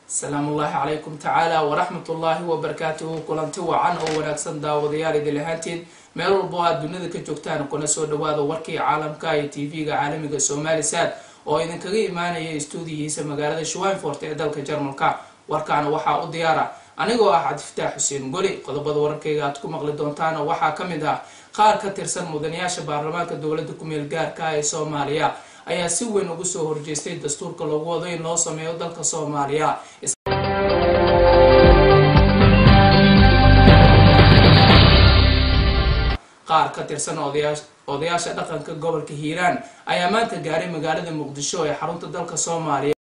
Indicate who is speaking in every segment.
Speaker 1: السلام الله عليكم تعالى ورحمة الله وبركاته. كلنتي وعن أو ونكسن داوديال دلهانتين meel walbo aad dunida ka joogtaan kuna soo dhawaada warkii caalamka ee TV-ga caalamiga Soomaalisaad oo idin kaga imaanaya stuudiyihiisa magaalada Schweinfurt ee dalka Jarmalka. warkaan waxa u diyaara anigoo ah Cabdifataax Xuseen Goli. qodobada warkayga aad ku maqli doontaan waxa kamid ah qaar ka tirsan mudanayaasha baarlamaanka dawladda ku meel gaarka ah ee Soomaaliya ayaa si weyn ugu soo horjeestay dastuurka lagu wado in loo sameeyo dalka Soomaaliya. qaar ka tirsan odayaasha dhaqanka gobolka Hiiraan ayaa maanta gaaray magaalada Muqdisho ee xarunta dalka Soomaaliya.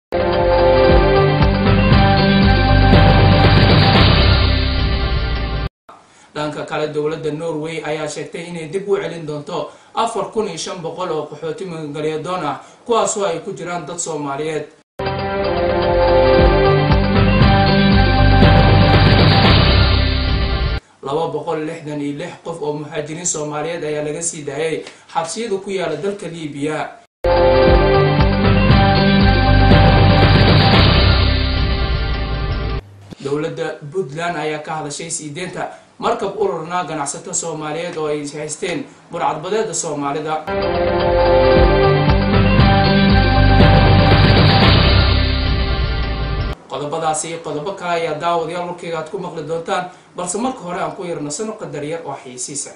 Speaker 1: dhanka kale dawladda Norway ayaa sheegtay inay dib u celin doonto 4500 oo qaxooti magaalyadoon ah kuwaas oo ay ku jiraan dad Soomaaliyeed. laba 166 qof oo muhaajiriin Soomaaliyeed ayaa laga sii daayay xabsiyada ku yaala dalka Liibiya. dawladda Puntland ayaa ka hadashay siideenta markab ururna ganacsato Soomaaliyeed oo ay haysteen burcadbadeeda Soomaalida. qodobadaasi qodobo kale ayaa daawadayaal warkayga aad ku maqli doontaan balse marka hore aan ku yarnasano qadar yar oo xiisiisa.